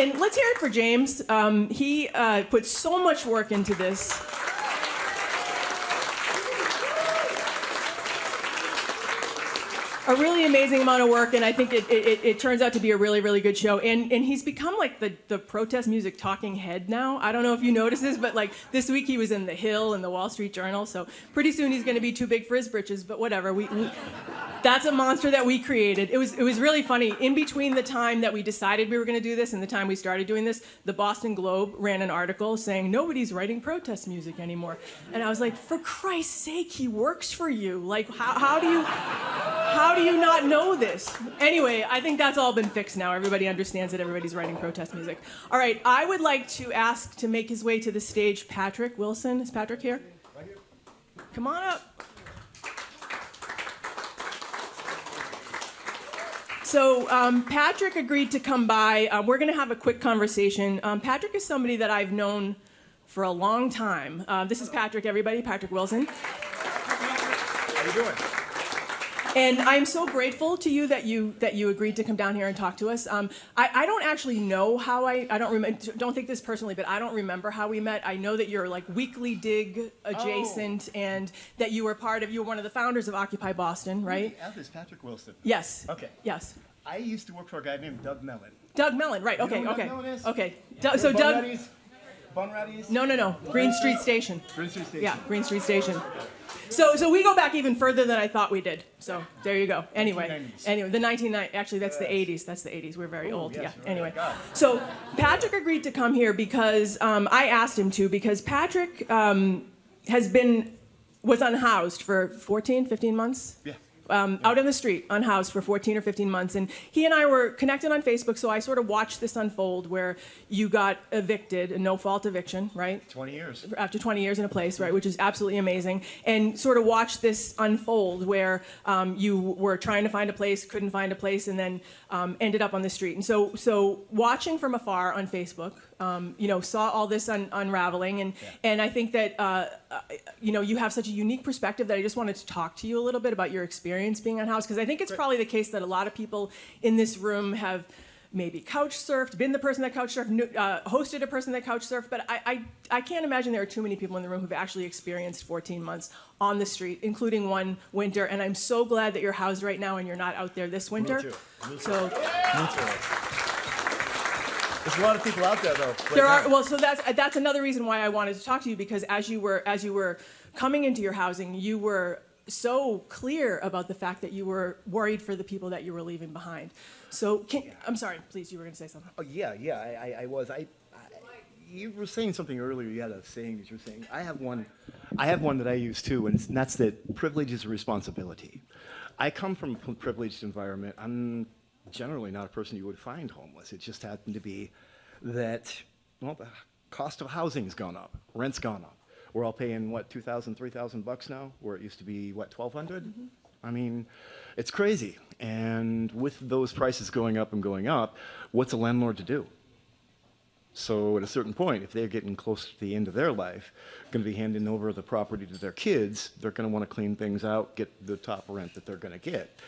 And let's hear it for James. He put so much work into this. A really amazing amount of work, and I think it turns out to be a really, really good show. And he's become like the protest music talking head now. I don't know if you noticed this, but like this week he was in The Hill and the Wall Street Journal, so pretty soon he's going to be too big for his britches, but whatever. That's a monster that we created. It was really funny. In between the time that we decided we were going to do this and the time we started doing this, the Boston Globe ran an article saying nobody's writing protest music anymore. And I was like, for Christ's sake, he works for you. Like, how do you not know this? Anyway, I think that's all been fixed now. Everybody understands that everybody's writing protest music. All right, I would like to ask to make his way to the stage Patrick Wilson. Is Patrick here? Right here. Come on up. So Patrick agreed to come by. We're going to have a quick conversation. Patrick is somebody that I've known for a long time. This is Patrick, everybody, Patrick Wilson. How you doing? And I'm so grateful to you that you agreed to come down here and talk to us. I don't actually know how I don't think this personally, but I don't remember how we met. I know that you're like Weekly Dig adjacent, and that you were one of the founders of Occupy Boston, right? Is Patrick Wilson? Yes. Okay. Yes. I used to work for a guy named Doug Mellon. Doug Mellon, right? Okay. You know who Okay. Doug Mellon is? Okay. So Doug. Bun Ratties? No. Green Street Station. Green Street Station. Yeah, Green Street Station. So we go back even further than I thought we did. So there you go. Anyway, the 1990s. Actually, that's the 80s. That's the 80s. We're very old. Yes, Yeah. Anyway, God. so Patrick agreed to come here because I asked him to, because Patrick was unhoused for 14, 15 months. Yeah. Out in the street, unhoused for 14 or 15 months. And he and I were connected on Facebook, so I sort of watched this unfold where you got evicted, a no-fault eviction, right? 20 years. After 20 years in a place, right, which is absolutely amazing. And sort of watched this unfold where you were trying to find a place, couldn't find a place, and then ended up on the street. And so watching from afar on Facebook, saw all this unraveling. And I think that, you have such a unique perspective that I just wanted to talk to you a little bit about your experience being unhoused, because I think it's probably the case that a lot of people in this room have maybe couch surfed, been the person that couch surfed, hosted a person that couch surfed, but I can't imagine there are too many people in the room who've actually experienced 14 months on the street, including one winter, and I'm so glad that you're housed right now and you're not out there this winter. Me too. Me too. So, Me too. There's a lot of people out there, though. There are. Well, so that's another reason why I wanted to talk to you, because as you were coming into your housing, you were so clear about the fact that you were worried for the people that you were leaving behind. So, I'm sorry, please, you were going to say something. Oh, yeah, I was. You were saying something earlier. You had a saying that you were saying. I have one that I use too, and that's that privilege is a responsibility. I come from a privileged environment. I'm generally not a person you would find homeless. It just happened to be that, well, the cost of housing's gone up, rent's gone up. We're all paying, what, $2,000, $3,000 now, where it used to be, what, $1,200? Mm-hmm. I mean, it's crazy. And with those prices going up and going up, what's a landlord to do? So at a certain point, if they're getting close to the end of their life, going to be handing over the property to their kids, they're going to want to clean things out, get the top rent that they're going to get.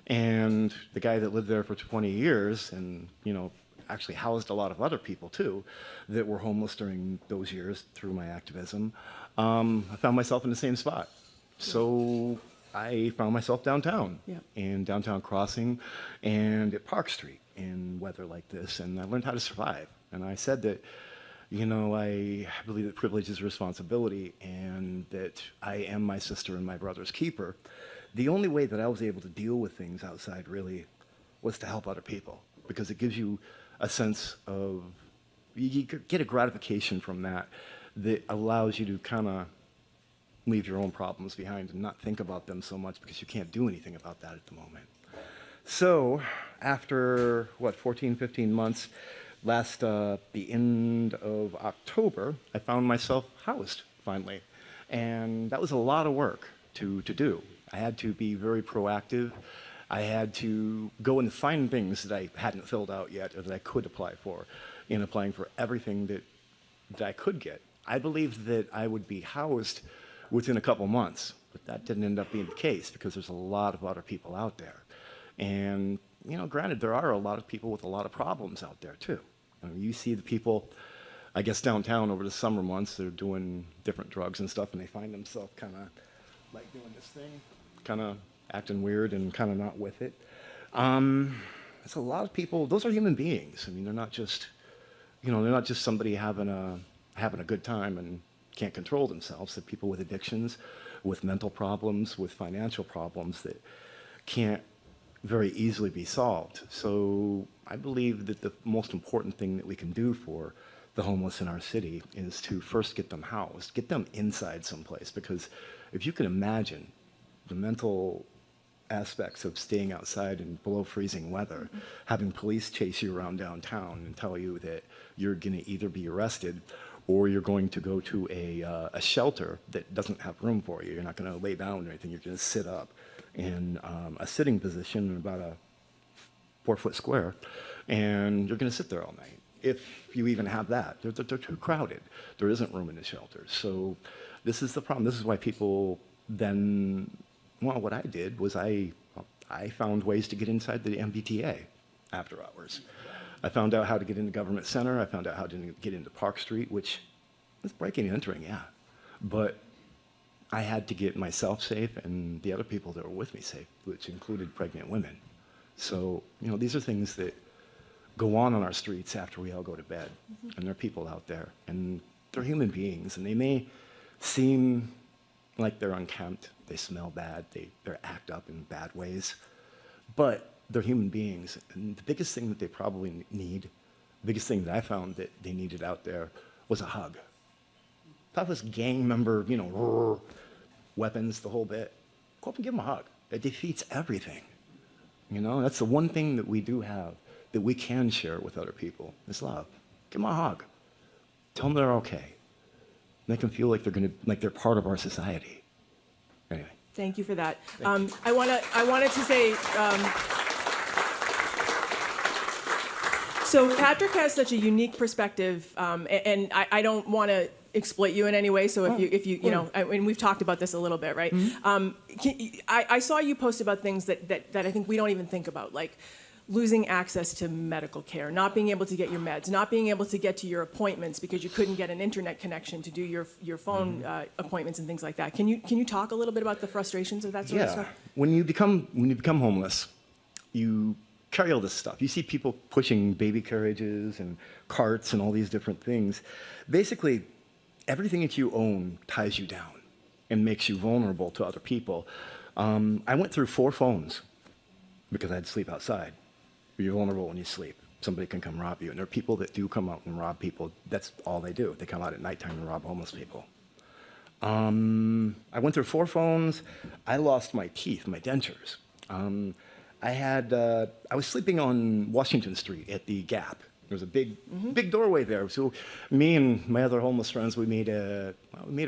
And the guy that lived there for 20 years and, actually housed a lot of other people too that were homeless during those years through my activism, I found myself in the same spot. So I found myself downtown, in Downtown Crossing and at Park Street in weather like this, and I learned how to survive. And I said that, I believe that privilege is responsibility and that I am my sister and my brother's keeper. The only way that I was able to deal with things outside really was to help other people, because it gives you a sense of, you get a gratification from that allows you to kind of leave your own problems behind and not think about them so much, because you can't do anything about that at the moment. So after, 14, 15 months, the end of October, I found myself housed finally. And that was a lot of work to do. I had to be very proactive. I had to go and find things that I hadn't filled out yet or that I could apply for, in applying for everything that I could get. I believed that I would be housed within a couple months, but that didn't end up being the case, because there's a lot of other people out there. And, granted, there are a lot of people with a lot of problems out there too. You see the people, I guess downtown over the summer months, they're doing different drugs and stuff, and they find themselves kind of like doing this thing, kind of acting weird and kind of not with it. It's a lot of people. Those are human beings. I mean, they're not just, they're not just somebody having a good time and can't control themselves. They're people with addictions, with mental problems, with financial problems that can't very easily be solved. So I believe that the most important thing that we can do for the homeless in our city is to first get them housed, get them inside someplace, because if you can imagine the mental aspects of staying outside in below freezing weather, having police chase you around downtown and tell you that you're going to either be arrested or you're going to go to a shelter that doesn't have room for you. You're not going to lay down or anything. You're going to sit up in a sitting position in about a 4-foot square, and you're going to sit there all night. If you even have that, they're too crowded. There isn't room in the shelters. So this is the problem. This is why people then, well, what I did was I found ways to get inside the MBTA after hours. I found out how to get into Government Center. I found out how to get into Park Street, which is breaking and entering, yeah. But I had to get myself safe and the other people that were with me safe, which included pregnant women. So, these are things that go on our streets after we all go to bed. And there are people out there, and they're human beings, and they may seem like they're unkempt, they smell bad, they act up in bad ways, but they're human beings. And the biggest thing that they probably need, the biggest thing that I found that they needed out there was a hug. Not this gang member, weapons, the whole bit. Go up and give them a hug. It defeats everything. That's the one thing that we do have that we can share with other people is love. Give them a hug. Tell them they're okay. Make them feel like they're part of our society. Anyway. Thank you for that. I wanted to say, so Patrick has such a unique perspective, and I don't want to exploit you in any way. So if you and we've talked about this a little bit, right? I saw you post about things that I think we don't even think about, like losing access to medical care, not being able to get your meds, not being able to get to your appointments because you couldn't get an internet connection to do your phone appointments and things like that. Can you talk a little bit about the frustrations of that sort of stuff? When you become homeless, you carry all this stuff. You see people pushing baby carriages and carts and all these different things. Basically, everything that you own ties you down and makes you vulnerable to other people. I went through 4 phones because I had to sleep outside. You're vulnerable when you sleep. Somebody can come rob you. And there are people that do come out and rob people. That's all they do. They come out at nighttime and rob homeless people. I went through 4 phones. I lost my teeth, my dentures. I was sleeping on Washington Street at the Gap. There was a big doorway there. So me and my other homeless friends, we made an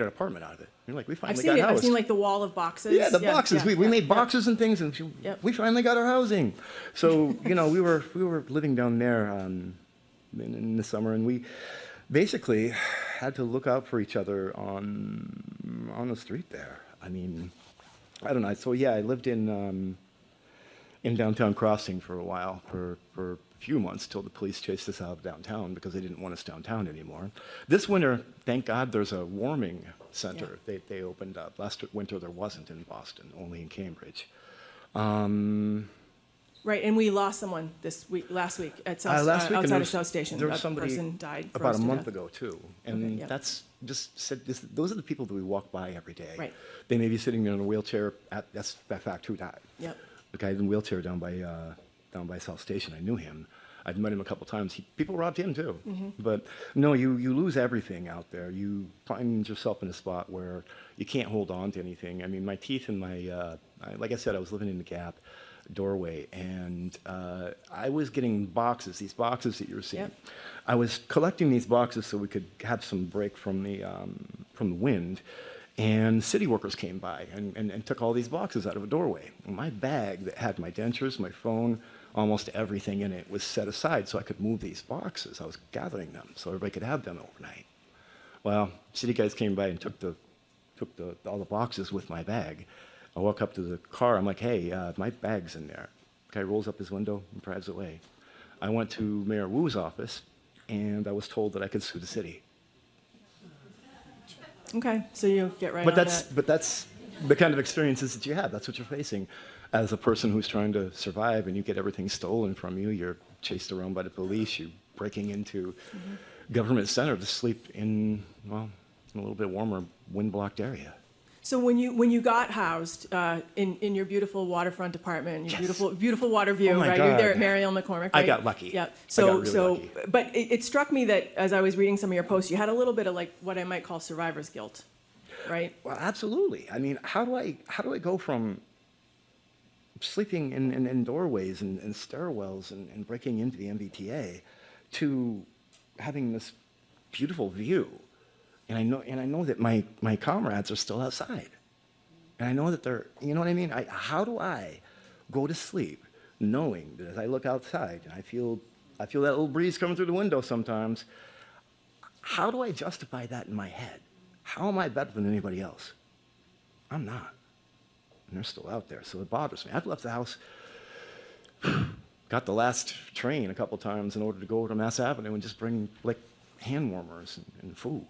apartment out of it. We're like, we finally got housed. I've seen like the wall of boxes. Yeah, the boxes. We made boxes and things, and we finally got our housing. So we were living down there in the summer, and we basically had to look out for each other on the street there. I mean, I don't know. So yeah, I lived in downtown Crossing for a while, for a few months, till the police chased us out of downtown because they didn't want us downtown anymore. This winter, thank God, there's a warming center they opened up. Last winter there wasn't in Boston, only in Cambridge. Right, and we lost someone last week at outside of South Station. There was somebody person died about a month ago too, and that's just said. Those are the people that we walk by every day. Right. They may be sitting in a wheelchair. That's in fact who died. Yep. The guy in the wheelchair down by South Station. I knew him. I'd met him a couple times. People robbed him too. But no, you lose everything out there. You find yourself in a spot where you can't hold on to anything. I mean, my teeth and like I said, I was living in the Gap doorway, and I was getting boxes, these boxes that you're seeing. Yep. I was collecting these boxes so we could have some break from the wind. And city workers came by and took all these boxes out of a doorway. And my bag that had my dentures, my phone, almost everything in it was set aside so I could move these boxes. I was gathering them so everybody could have them overnight. Well, city guys came by and took all the boxes with my bag. I walk up to the car. I'm like, hey, my bag's in there. The guy rolls up his window and drives away. I went to Mayor Wu's office. and I was told that I could sue the city. Okay, so you get right But on that's that. but that's the kind of experiences that you have. That's what you're facing as a person who's trying to survive, and you get everything stolen from you. You're chased around by the police. You're breaking into government center to sleep in, well, in a little bit warmer, wind-blocked area. So when you got housed in your beautiful waterfront apartment, your Yes. beautiful water view, Oh my right? You're there at God. Mary Ellen McCormick, I right? got lucky. Yeah. I So got really so, lucky. but it struck me that as I was reading some of your posts, you had a little bit of like what I might call survivor's guilt, right? Well, absolutely. I mean, how do I go from sleeping in doorways and stairwells and breaking into the MBTA to having this beautiful view? And I know that my comrades are still outside. And I know that they're, you know what I mean? How do I go to sleep knowing that as I look outside and I feel that little breeze coming through the window sometimes? How do I justify that in my head? How am I better than anybody else? I'm not. And they're still out there, so it bothers me. I've left the house, got the last train a couple times in order to go to Mass Avenue and just bring like hand warmers and food.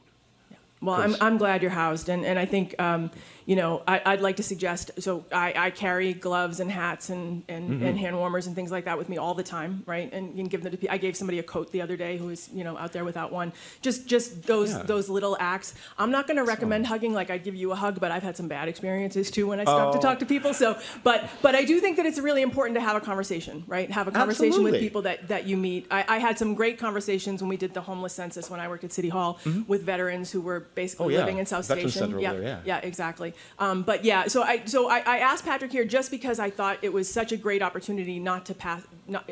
Well, I'm glad you're housed, and I think I'd like to suggest. So I carry gloves and hats and hand warmers and things like that with me all the time, right? And you can give them to. I gave somebody a coat the other day who was out there without one. Just those little acts. I'm not going to recommend hugging like I'd give you a hug, but I've had some bad experiences too when I stop to talk to people. So, but I do think that it's really important to have a conversation, right? Have a conversation with people that you meet. I had some great conversations when we did the homeless census when I worked at City Hall with veterans who were basically living in South Veterans Station. Center over there, yeah, exactly. But yeah, so I asked Patrick here just because I thought it was such a great opportunity not to pass.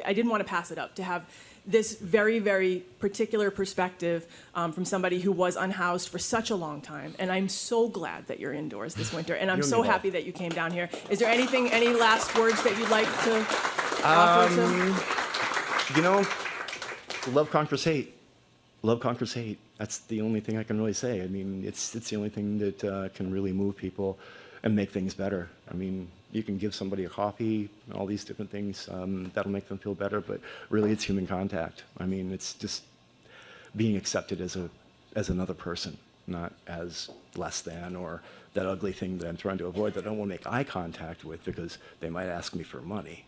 I didn't want to pass it up to have this very, very particular perspective from somebody who was unhoused for such a long time. And I'm so glad that you're indoors this winter, and I'm so happy that you came down here. Is there any last words that you'd like to offer to? Love conquers hate. Love conquers hate. That's the only thing I can really say. I mean, it's the only thing that can really move people and make things better. I mean, you can give somebody a coffee, all these different things, that'll make them feel better, but really it's human contact. I mean, it's just being accepted as another person, not as less than or that ugly thing that I'm trying to avoid that I don't want to make eye contact with because they might ask me for money,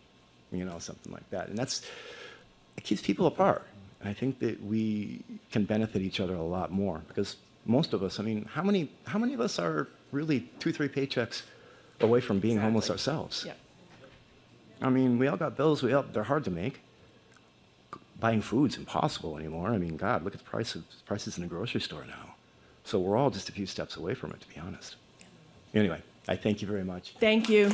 something like that. And it keeps people apart. I think that we can benefit each other a lot more because most of us, I mean, how many of us are really 2-3 paychecks away from being homeless ourselves? Yeah. I mean, we all got bills. They're hard to make. Buying food's impossible anymore. I mean, God, look at the prices in the grocery store now. So we're all just a few steps away from it, to be honest. Anyway, I thank you very much. Thank you.